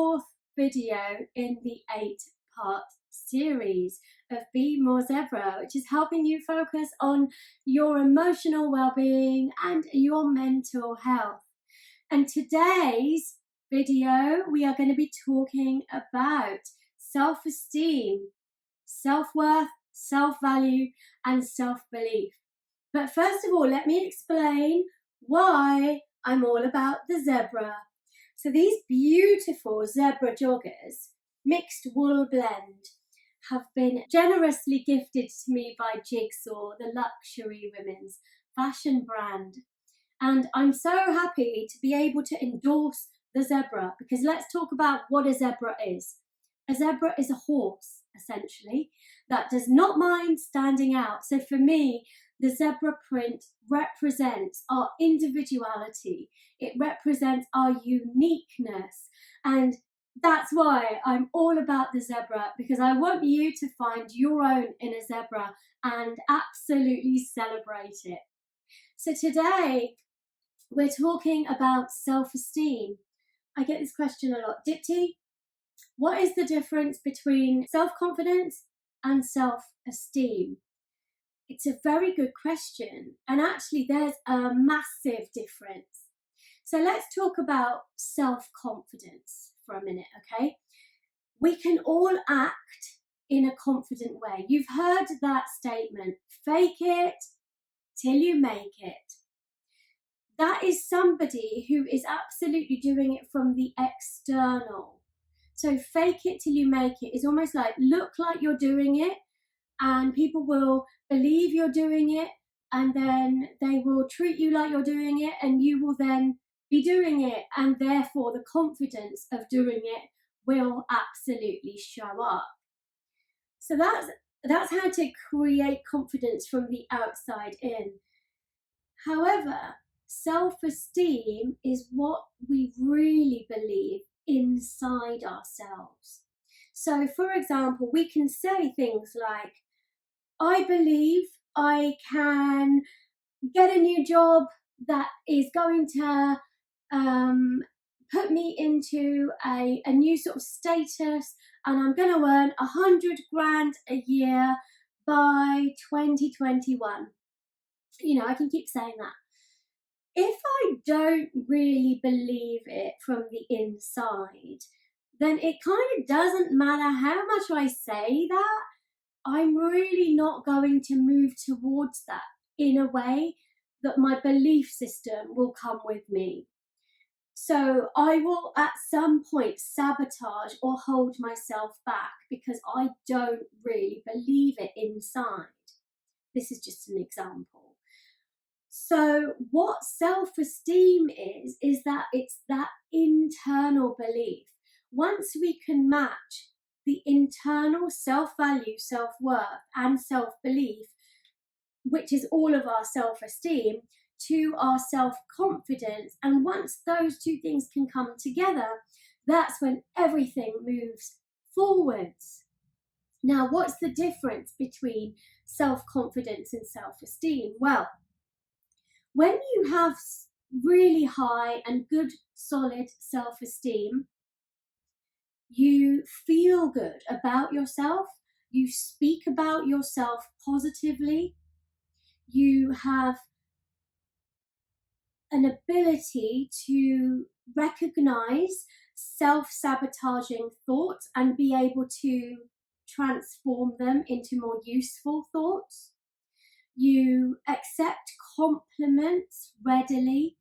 4th video in the 8-part series of Be More Zebra, which is helping you focus on your emotional well-being and your mental health. And today's video, we are going to be talking about self-esteem, self-worth, self-value, and self-belief. But first of all, let me explain why I'm all about the zebra. So these beautiful zebra joggers, mixed wool blend, have been generously gifted to me by Jigsaw, the luxury women's fashion brand. And I'm so happy to be able to endorse the zebra, because let's talk about what a zebra is. A zebra is a horse, essentially, that does not mind standing out. So for me, the zebra print represents our individuality. It represents our uniqueness. And that's why I'm all about the zebra, because I want you to find your own inner zebra and absolutely celebrate it. So today, we're talking about self-esteem. I get this question a lot. Dipti, what is the difference between self-confidence and self-esteem? It's a very good question, and actually there's a massive difference. So let's talk about self-confidence for a minute, okay? We can all act in a confident way. You've heard that statement, fake it till you make it. That is somebody who is absolutely doing it from the external. So fake it till you make it is almost like look like you're doing it, and people will believe you're doing it, and then they will treat you like you're doing it, and you will then be doing it, and therefore the confidence of doing it will absolutely show up. So that's how to create confidence from the outside in. However, self-esteem is what we really believe inside ourselves. So, for example, we can say things like, I believe I can get a new job that is going to put me into a new sort of status, and I'm going to earn 100 grand a year by 2021. You know, I can keep saying that. If I don't really believe it from the inside, then it kind of doesn't matter how much I say that, I'm really not going to move towards that in a way that my belief system will come with me. So I will at some point sabotage or hold myself back because I don't really believe it inside. This is just an example. So what self-esteem is that it's that internal belief. Once we can match the internal self-value, self-worth, and self-belief, which is all of our self-esteem, to our self-confidence, and once those two things can come together, that's when everything moves forwards. Now, what's the difference between self-confidence and self-esteem? Well, when you have really high and good, solid self-esteem, you feel good about yourself, you speak about yourself positively, you have an ability to recognize self-sabotaging thoughts and be able to transform them into more useful thoughts. You accept compliments readily.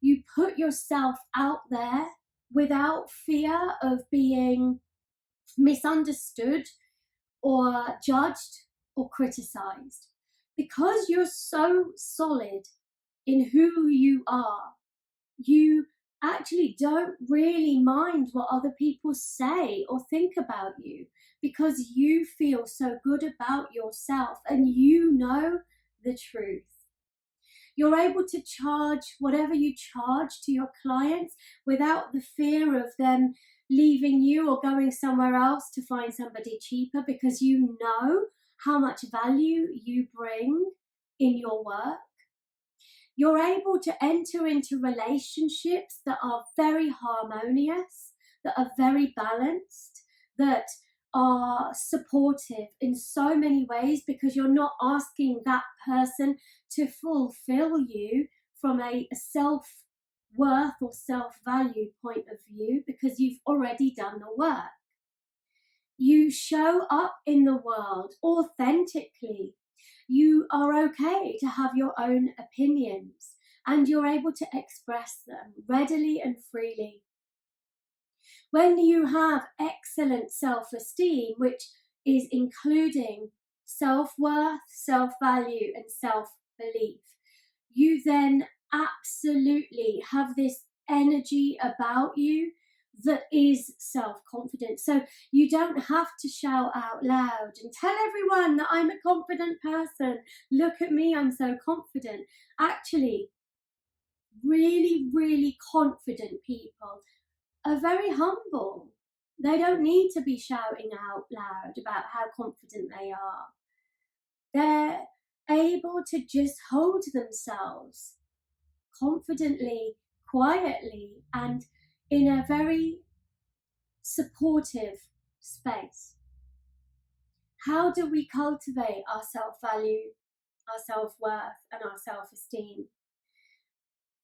You put yourself out there without fear of being misunderstood or judged or criticized. Because you're so solid in who you are, you actually don't really mind what other people say or think about you, because you feel so good about yourself and you know the truth. You're able to charge whatever you charge to your clients without the fear of them leaving you or going somewhere else to find somebody cheaper, because you know how much value you bring in your work. You're able to enter into relationships that are very harmonious that are very balanced, that are supportive in so many ways, because you're not asking that person to fulfill you from a self-worth or self-value point of view, because you've already done the work. You show up in the world authentically. You are okay to have your own opinions, and you're able to express them readily and freely. When you have excellent self-esteem, which is including self-worth, self-value, and self-belief, you then absolutely have this energy about you that is self-confidence. So you don't have to shout out loud and tell everyone that I'm a confident person. Look at me, I'm so confident. Actually, really, really confident people are very humble. They don't need to be shouting out loud about how confident they are. They're able to just hold themselves confidently, quietly, and in a very supportive space. How do we cultivate our self-value, our self-worth, and our self-esteem?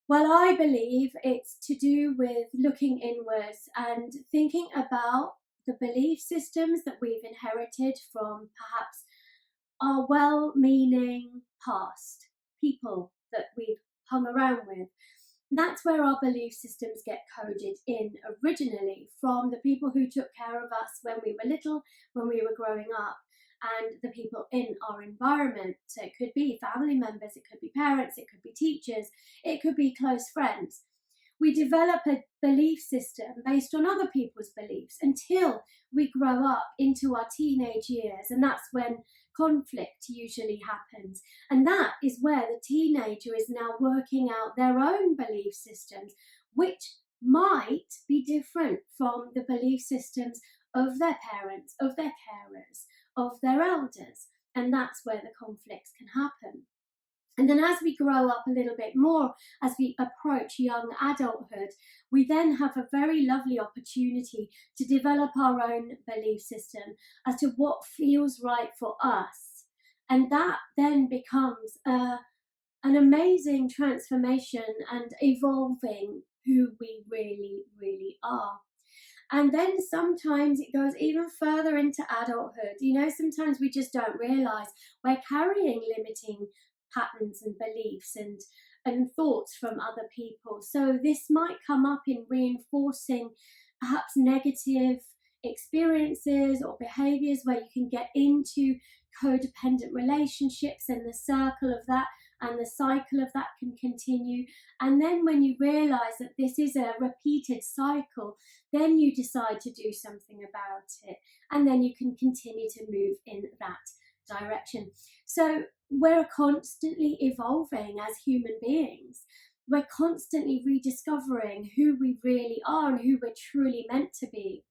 Well, I believe it's to do with looking inwards and thinking about the belief systems that we've inherited from perhaps our well-meaning past, people that we've hung around with. That's where our belief systems get coded in originally, from the people who took care of us when we were little, when we were growing up, and the people in our environment. So it could be family members, it could be parents, it could be teachers, it could be close friends. We develop a belief system based on other people's beliefs until we grow up into our teenage years, and that's when conflict usually happens. And that is where the teenager is now working out their own belief systems, which might be different from the belief systems of their parents, of their carers, of their elders. And that's where the conflicts can happen. And then as we grow up a little bit more, as we approach young adulthood, we then have a very lovely opportunity to develop our own belief system as to what feels right for us. And that then becomes an amazing transformation and evolving who we really, really are. And then sometimes it goes even further into adulthood. You know, sometimes we just don't realise we're carrying limiting patterns and beliefs and thoughts from other people. So this might come up in reinforcing perhaps negative experiences or behaviours where you can get into codependent relationships, and the circle of that and the cycle of that can continue. And then when you realise that this is a repeated cycle, then you decide to do something about it, and then you can continue to move in that direction. So we're constantly evolving as human beings. We're constantly rediscovering who we really are and who we're truly meant to be.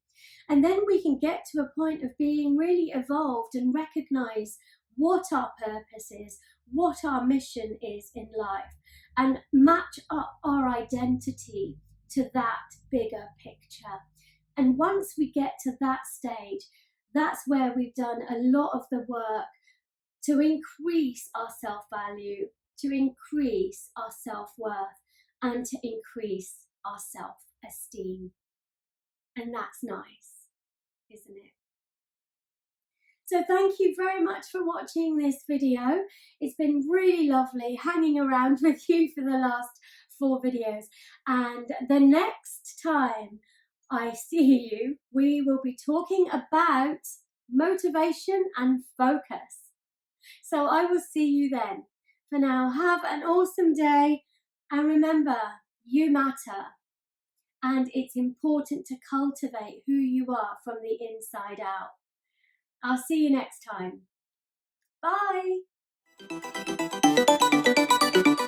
And then we can get to a point of being really evolved and recognise what our purpose is, what our mission is in life, and match up our identity to that bigger picture. And once we get to that stage, that's where we've done a lot of the work to increase our self-value, to increase our self-worth, and to increase our self-esteem. And that's nice, isn't it? So thank you very much for watching this video. It's been really lovely hanging around with you for the last 4 videos. And the next time I see you, we will be talking about motivation and focus. So I will see you then. For now, have an awesome day, and remember, you matter. And it's important to cultivate who you are from the inside out. I'll see you next time. Bye.